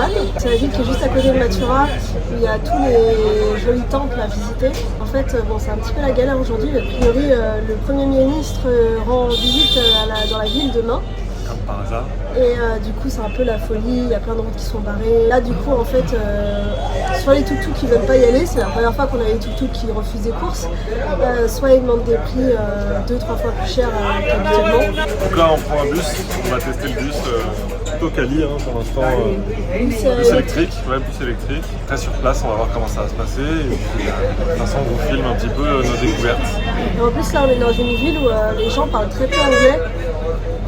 Davan. C'est la ville qui est juste à côté de Mathura, où il y a tous les jolis temples à visiter. En fait, bon, c'est un petit peu la galère aujourd'hui. A priori, le Premier ministre rend visite dans la ville demain. Comme par hasard. Et du coup, c'est un peu la folie, il y a plein de routes qui sont barrées. Là, du coup, en fait, soit les tuk-tuk qui veulent pas y aller, c'est la première fois qu'on a les tuk-tuk qui refusent des courses, soit ils demandent des prix 2-3 fois plus chers qu'habituellement. Donc là, on prend un bus, on va tester le bus plutôt quali pour l'instant. Bus électrique, ouais, bus électrique. Après, sur place, on va voir comment ça va se passer. Et puis, de toute façon, on vous filme un petit peu nos découvertes. Et en plus, là, on est dans une ville où les gens parlent très peu anglais.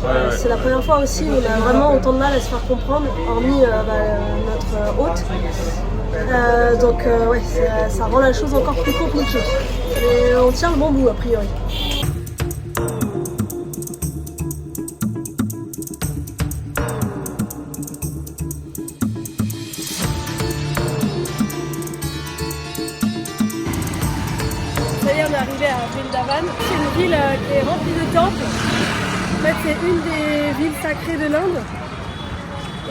Ouais. C'est la première fois aussi où on a vraiment autant de mal à se faire comprendre, hormis notre hôte. Donc ouais, ça rend la chose encore plus compliquée. Mais on tient le bon bout a priori. Ça y est, on est arrivé à Vrindavan. C'est une ville qui est remplie de temples. En fait, c'est une des villes sacrées de l'Inde.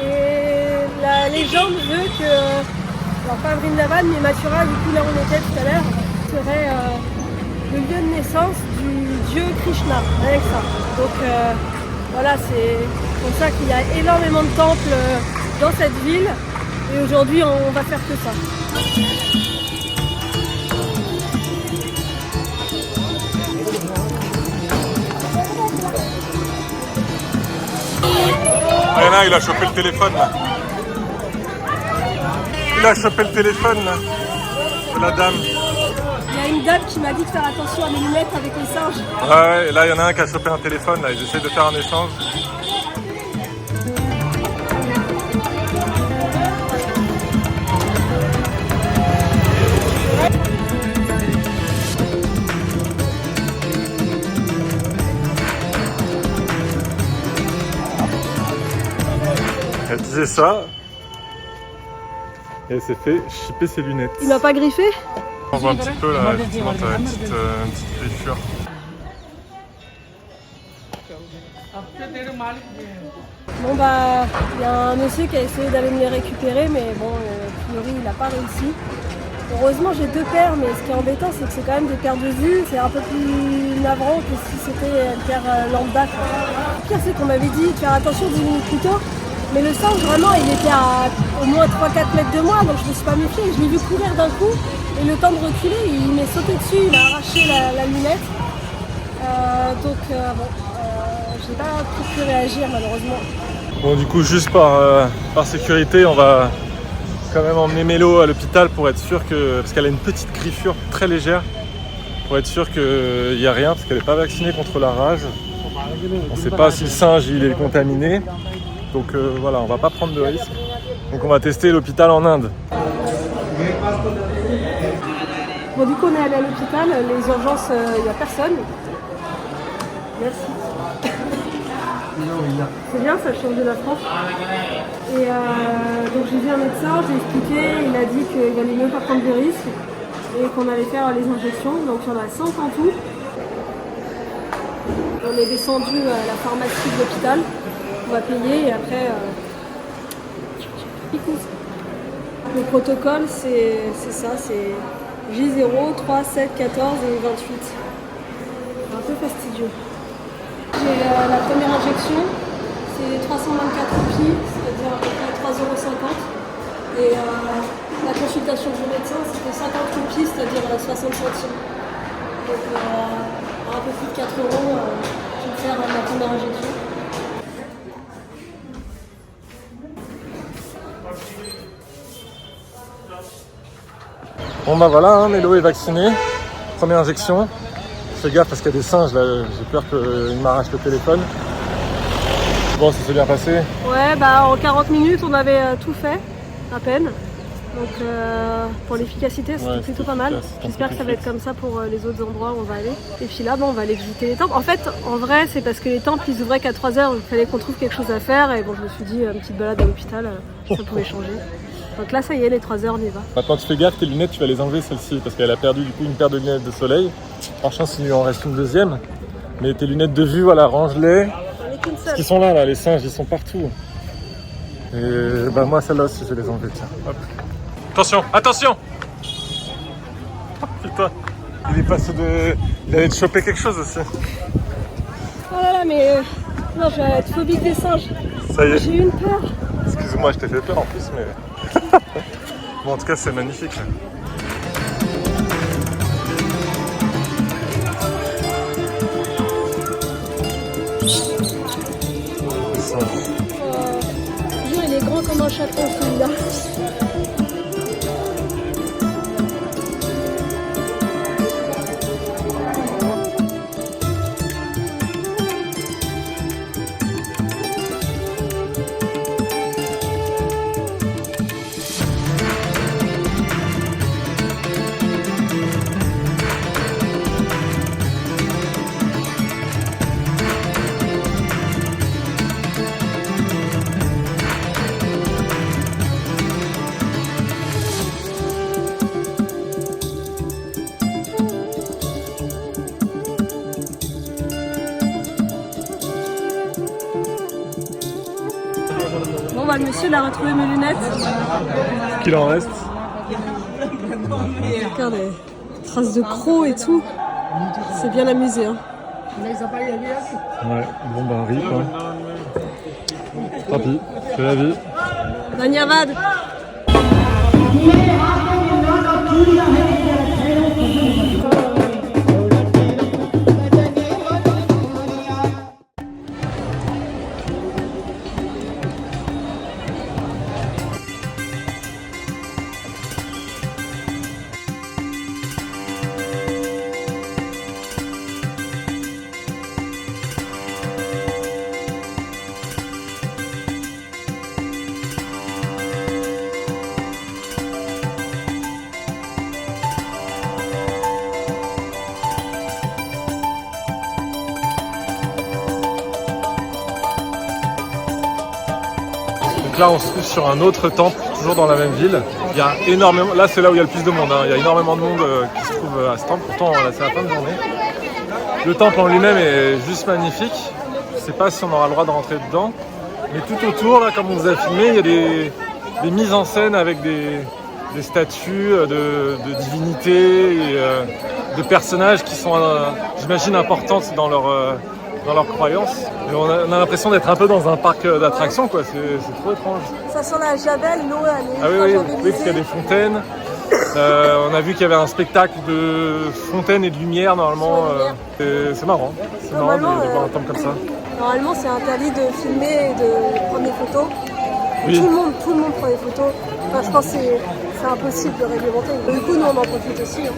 Et la légende veut que, alors pas Vrindavan, mais Mathura, du coup là où on était tout à l'heure, serait le lieu de naissance du dieu Krishna, rien que ça. Donc voilà, c'est pour ça qu'il y a énormément de temples dans cette ville. Et aujourd'hui, on va faire que ça. Rien, il a chopé le téléphone là. Il a chopé le téléphone là. De la dame. Il y a une dame qui m'a dit de faire attention à mes lunettes avec les singes. Ouais, et là il y en a un qui a chopé un téléphone là. Ils essaient de faire un échange. Elle disait ça et elle s'est fait chipper ses lunettes. Il m'a pas griffé? On voit un petit peu là, effectivement t'as une petite griffure. Bon bah, il y a un monsieur qui a essayé d'aller me les récupérer, mais bon, a priori il n'a pas réussi. Heureusement j'ai 2 paires, mais ce qui est embêtant c'est que c'est quand même des paires de vue, c'est un peu plus navrant que si c'était une paire lambda. Le pire c'est qu'on m'avait dit de faire attention 10 minutes plus tôt, mais le singe vraiment il était à au moins 3-4 mètres de moi, donc je me suis pas méfiée. Je l'ai vu courir d'un coup, et le temps de reculer, il m'est sauté dessus, il a arraché la lunette. J'ai pas pu réagir malheureusement. Bon du coup juste par sécurité on va quand même emmener Mélo à l'hôpital pour être sûr que, parce qu'elle a une petite griffure très légère, pour être sûr qu'il n'y a rien, parce qu'elle n'est pas vaccinée contre la rage. On ne sait pas si le singe il est contaminé, donc voilà, on va pas prendre de risque. Donc on va tester l'hôpital en Inde. Bon du coup on est allé à l'hôpital, les urgences, il n'y a personne. Merci. C'est bien, ça change de la France. Et donc j'ai vu un médecin, j'ai expliqué, il a dit qu'il valait mieux pas prendre de risques et qu'on allait faire les injections. Donc il y en a 5 en tout. On est descendu à la pharmacie de l'hôpital, on va payer et après... Le protocole c'est ça, c'est J0, 3, 7, 14 et 28. C'est un peu fastidieux. J'ai la première injection, c'est 324 roupies, c'est-à-dire à peu près 3,50 €. Et la consultation du médecin, c'était 50 roupies, c'est-à-dire 60 centimes. Donc à un peu plus de 4 €, je vais faire ma première injection. Bon bah voilà, Mélo est vacciné. Première injection. Fais gaffe parce qu'il y a des singes là, j'ai peur qu'ils m'arrachent le téléphone. Bon, ça s'est bien passé? Ouais, bah en 40 minutes on avait tout fait, à peine. Donc pour l'efficacité c'était plutôt pas mal. J'espère que ça va être comme ça pour les autres endroits où on va aller. Et puis là, bon, on va aller visiter les temples. En fait, en vrai, c'est parce que les temples ils ouvraient qu'à 3 h, il fallait qu'on trouve quelque chose à faire. Et bon, je me suis dit, une petite balade à l'hôpital, ça pouvait changer. Donc là, ça y est, les 3 h, on y va. Maintenant, tu fais gaffe, tes lunettes, tu vas les enlever celles-ci parce qu'elle a perdu du coup une paire de lunettes de soleil. Par chance, il lui en reste une deuxième. Mais tes lunettes de vue, voilà, range-les. Parce qu'ils sont là, les singes, ils sont partout. Et bah moi celle-là aussi je vais les enlever, tiens. Hop. Attention, attention. Oh, putain, il est passé de... Il allait te choper quelque chose aussi. Oh là là, mais non, je vais être phobique des singes. Ça y est. J'ai eu une peur. Excuse-moi, je t'ai fait peur en plus, mais... Bon, en tout cas, c'est magnifique. Là. Il est grand comme un chaton, celui-là. Bon bah le monsieur il a retrouvé mes lunettes. Qu'il en reste. Regarde les traces de crocs et tout. C'est bien amusé hein. Ouais, bon bah rip hein. Tant pis, c'est la vie. Danyavad. Là, on se trouve sur un autre temple, toujours dans la même ville. Il y a énormément, là c'est là où il y a le plus de monde, hein. Il y a énormément de monde qui se trouve à ce temple. Pourtant, là c'est la fin de journée. Le temple en lui-même est juste magnifique. Je ne sais pas si on aura le droit de rentrer dedans. Mais tout autour, là, comme on vous a filmé, il y a des mises en scène avec des statues de divinités et de personnages qui sont, j'imagine, importantes dans leurs croyances. Et on a l'impression d'être un peu dans un parc d'attractions, quoi. C'est trop étrange. Ça sent la javel, l'eau elle est Ah oui, parce qu'il y a des fontaines. On a vu qu'il y avait un spectacle de fontaines et de lumière normalement. C'est marrant. C'est marrant de voir un temple comme ça. Normalement c'est interdit de filmer et de prendre des photos. Oui. Tout le monde prend des photos. Enfin, je pense que c'est impossible de réglementer. Du coup nous on en profite aussi. Hein.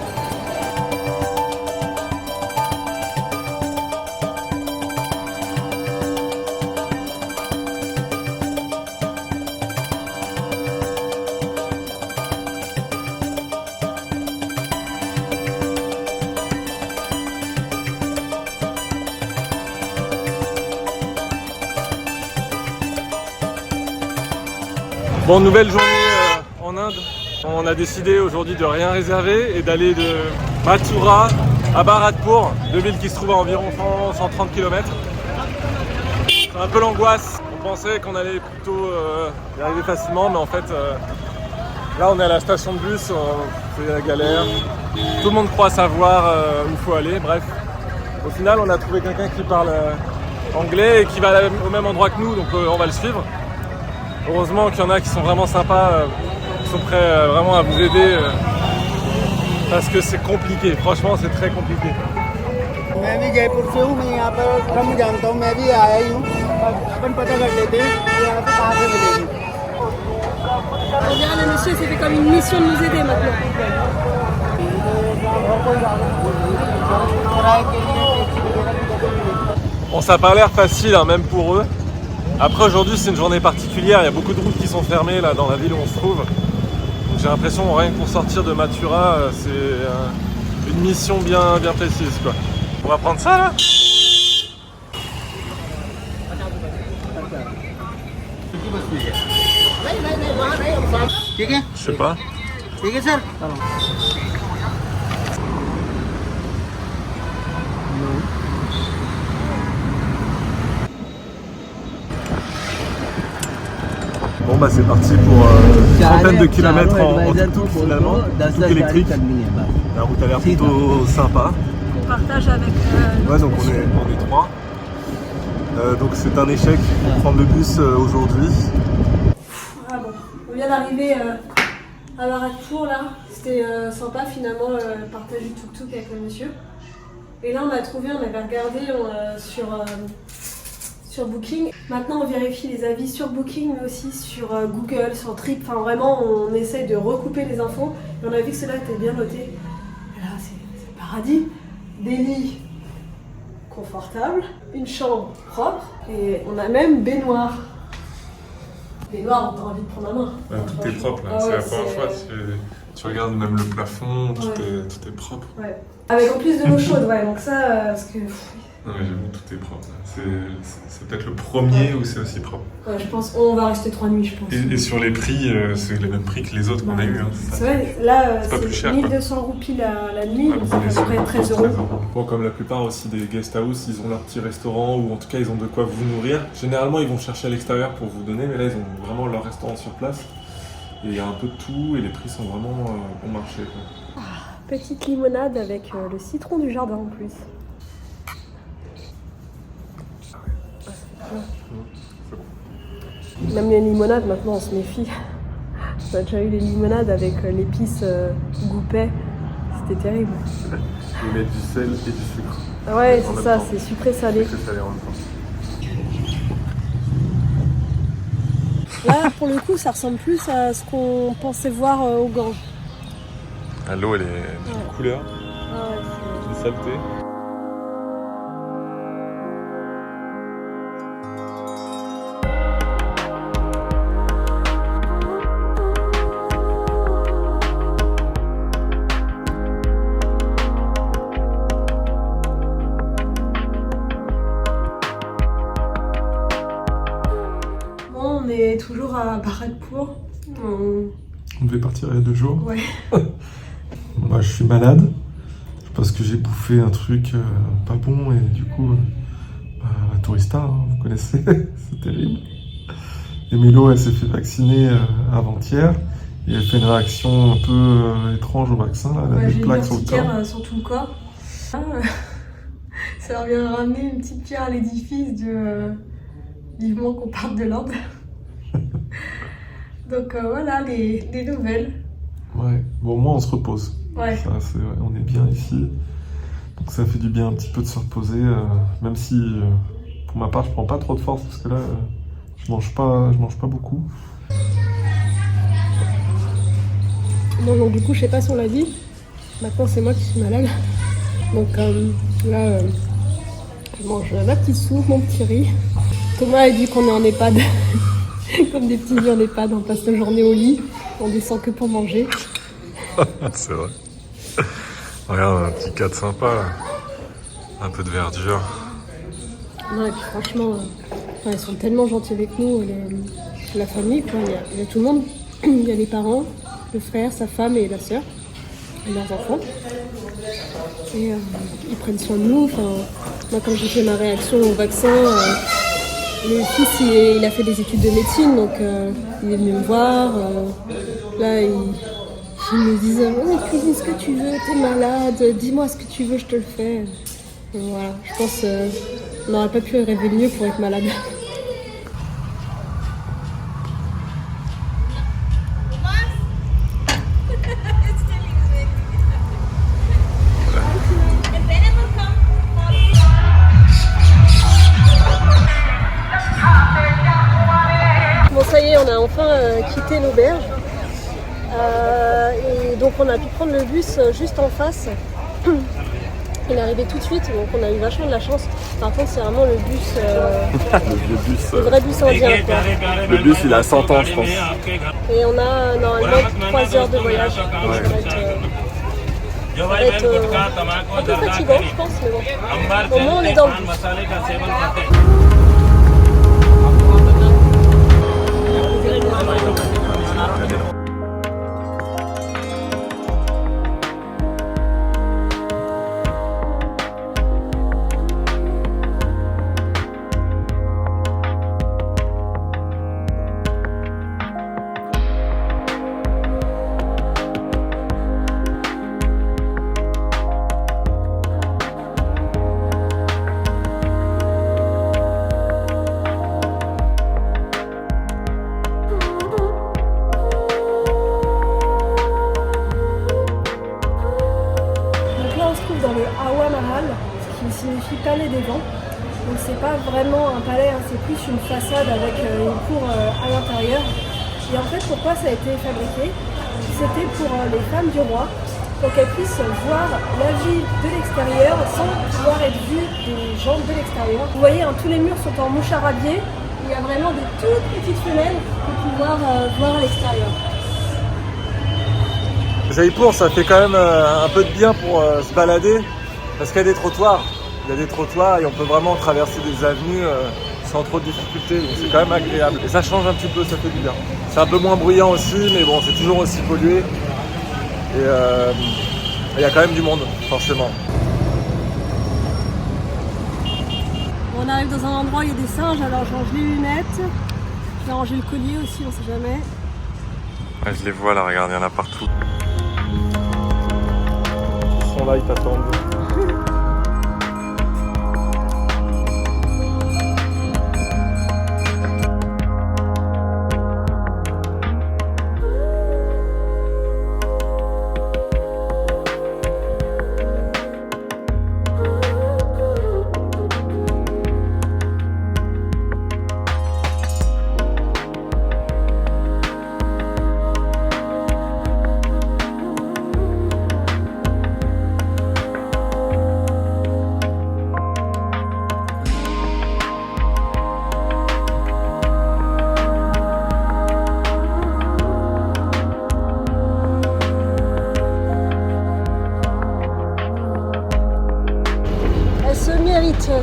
Bon, nouvelle journée en Inde. On a décidé aujourd'hui de rien réserver et d'aller de Mathura à Bharatpur, deux villes qui se trouvent à environ 130 km. C'est un peu l'angoisse. On pensait qu'on allait plutôt y arriver facilement, mais en fait, là on est à la station de bus, c'est la galère. Tout le monde croit savoir où il faut aller, bref. Au final, on a trouvé quelqu'un qui parle anglais et qui va au même endroit que nous, donc on va le suivre. Heureusement qu'il y en a qui sont vraiment sympas, qui sont prêts vraiment à vous aider parce que c'est compliqué, franchement c'est très compliqué. मैं भी जयपुर से हूँ, मैं यहाँ पर कम जानता हूँ, मैं भी आया ही हूँ। अपन पता कर लेते हैं यहाँ पे कहाँ से मिलेगी। On dirait le monsieur s'est fait comme une mission de nous aider maintenant. Bon, ça n'a pas l'air facile, hein, même pour eux. Après aujourd'hui c'est une journée particulière, il y a beaucoup de routes qui sont fermées là dans la ville où on se trouve. Donc j'ai l'impression rien que pour sortir de Mathura, c'est une mission bien précise quoi. On va prendre ça là. Je sais pas. bah, c'est parti pour une trentaine de kilomètres en tuk-tuk finalement, tuk électrique. La route a l'air plutôt sympa. On partage avec... Ouais, donc on est 3. Donc c'est un échec de prendre le bus aujourd'hui. Ah bon, on vient d'arriver à Bharatpur là. C'était sympa finalement le partage du tuk-tuk avec le monsieur. Et là on a trouvé, on avait regardé sur Booking. Maintenant on vérifie les avis sur Booking mais aussi sur Google, sur Trip. Enfin vraiment on essaye de recouper les infos. Et on a vu que cela était bien noté. Et là c'est paradis. Des lits confortables, une chambre propre et on a même baignoire. Baignoire, on a envie de prendre la main. Ouais, tout est propre là, Ah c'est ouais, la première fois. Tu regardes même le plafond, tout est propre. Ouais. Avec en plus de l'eau chaude, ouais, donc ça, parce que... Non mais j'avoue, tout est propre. C'est peut-être le premier où c'est aussi propre. Ouais, je pense, on va rester 3 nuits, je pense. Et sur les prix, c'est les mêmes prix que les autres qu'on a eu. Hein, c'est vrai, là, pas plus cher, 1200 roupies la nuit, donc ça fait à peu près 13 €. Bon, comme la plupart aussi des guest house, ils ont leur petit restaurant ou en tout cas ils ont de quoi vous nourrir. Généralement ils vont chercher à l'extérieur pour vous donner, mais là ils ont vraiment leur restaurant sur place. Et il y a un peu de tout et les prix sont vraiment bon marché. Quoi. Petite limonade avec le citron du jardin en plus. Même les limonades, maintenant on se méfie. On a déjà eu les limonades avec l'épice goupet. C'était terrible. Ils mettent du sel et du sucre. Ah ouais, c'est ça, c'est sucré-salé. Sucré-salé en même temps. Là, pour le coup, ça ressemble plus à ce qu'on pensait voir au Gange. Ah, l'eau, elle est d'une couleur, d'une saleté. On est toujours à Bharatpur. On devait partir il y a 2 jours. Ouais. Moi je suis malade parce que j'ai bouffé un truc pas bon et du coup la tourista, hein, vous connaissez, c'est terrible. Et Mélo elle s'est fait vacciner avant-hier et elle fait une réaction un peu étrange au vaccin, là, elle a des plaques sur le corps. Sur tout le corps. Ça leur vient ramener une petite pierre à l'édifice de vivement qu'on parte de l'Inde. Donc voilà les nouvelles. Ouais, bon moi on se repose. Ouais. Ça, on est bien ici. Donc ça fait du bien un petit peu de se reposer, même si pour ma part je prends pas trop de force parce que là je mange pas beaucoup. Bon, donc du coup je sais pas si on l'a dit, maintenant c'est moi qui suis malade. Donc là je mange ma petite soupe, mon petit riz. Thomas a dit qu'on est en EHPAD, comme des petits lits en EHPAD, on passe la journée au lit, on descend que pour manger. C'est vrai. Regarde, un petit cadre sympa, là. Un peu de verdure. Non, et puis franchement, ils sont tellement gentils avec nous, la famille, quoi. Il y a tout le monde. Il y a les parents, le frère, sa femme et la sœur, et leurs enfants. Et ils prennent soin de nous. Enfin, moi, quand j'ai fait ma réaction au vaccin, le fils, il a fait des études de médecine, donc il est venu me voir. Là, ils me disent oh, cuisine ce que tu veux, t'es malade, dis-moi ce que tu veux, je te le fais. Donc, voilà, je pense qu'on n'aurait pas pu rêver mieux pour être malade. Bon, ça y est, on a enfin quitté l'auberge. Et donc on a pu prendre le bus juste en face. Il est arrivé tout de suite, donc on a eu vachement de la chance. Par contre, c'est vraiment le bus, le vrai bus indien, quoi. Le bus, il a 100 ans, je pense. Et on a normalement 3 heures de voyage. Donc ça va être un peu fatigant, je pense, mais bon. Au moins, on est dans le bus. on se trouve dans le Hawa Mahal, ce qui signifie palais des vents. Donc c'est pas vraiment un palais, hein, c'est plus une façade avec une cour à l'intérieur. Et en fait, pourquoi ça a été fabriqué? C'était pour les femmes du roi, pour qu'elles puissent voir la ville de l'extérieur sans pouvoir être vues des gens de l'extérieur. Vous voyez, hein, tous les murs sont en moucharabier. Il y a vraiment des toutes petites fenêtres pour pouvoir voir à l'extérieur. Jaipur, ça fait quand même un peu de bien pour se balader parce qu'il y a des trottoirs. Il y a des trottoirs et on peut vraiment traverser des avenues sans trop de difficultés. Donc c'est quand même agréable. Et ça change un petit peu, ça fait du bien. C'est un peu moins bruyant aussi, mais bon, c'est toujours aussi pollué. Et il y a quand même du monde, forcément. On arrive dans un endroit où il y a des singes, alors je range les lunettes. Je vais ranger le collier aussi, on sait jamais. Ouais, je les vois là, regarde, il y en a partout. Ils sont là, ils t'attendent.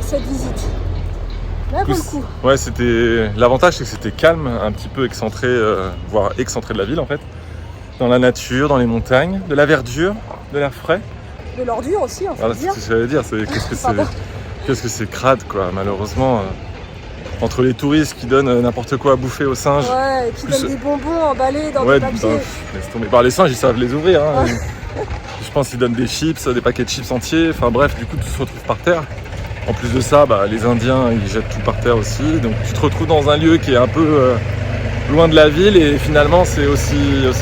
Cette visite. Là, pour le coup. Ouais, c'était. L'avantage, c'est que c'était calme, un petit peu excentré, voire excentré de la ville en fait. Dans la nature, dans les montagnes, de la verdure, de l'air frais. De l'ordure aussi, on voilà, peut dire. C'est ce que j'allais dire. Qu'est-ce que c'est crade, quoi. Malheureusement, entre les touristes qui donnent n'importe quoi à bouffer aux singes. Ouais, et qui donnent des bonbons emballés dans des papiers. Laisse tomber. Bah, les singes, ils savent les ouvrir. Hein. Ouais. Je pense qu'ils donnent des chips, des paquets de chips entiers. Enfin bref, du coup, tout se retrouve par terre. En plus de ça, les Indiens, ils jettent tout par terre aussi. Donc tu te retrouves dans un lieu qui est un peu loin de la ville et finalement c'est aussi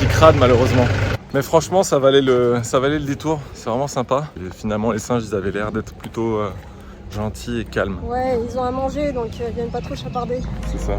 crade malheureusement. Mais franchement, ça valait le détour. C'est vraiment sympa. Et finalement, les singes, ils avaient l'air d'être plutôt gentils et calmes. Ouais, ils ont à manger, donc ils viennent pas trop chaparder. C'est ça.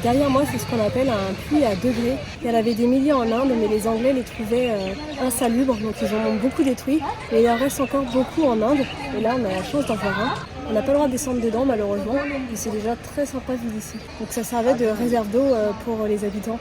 Derrière moi, c'est ce qu'on appelle un puits à degrés. Il y en avait des milliers en Inde, mais les Anglais les trouvaient insalubres, donc ils en ont beaucoup détruit. Mais il en reste encore beaucoup en Inde, et là on a la chance d'en voir un. On n'a pas le droit de descendre dedans malheureusement, mais c'est déjà très sympa vu d'ici. Donc ça servait de réserve d'eau pour les habitants.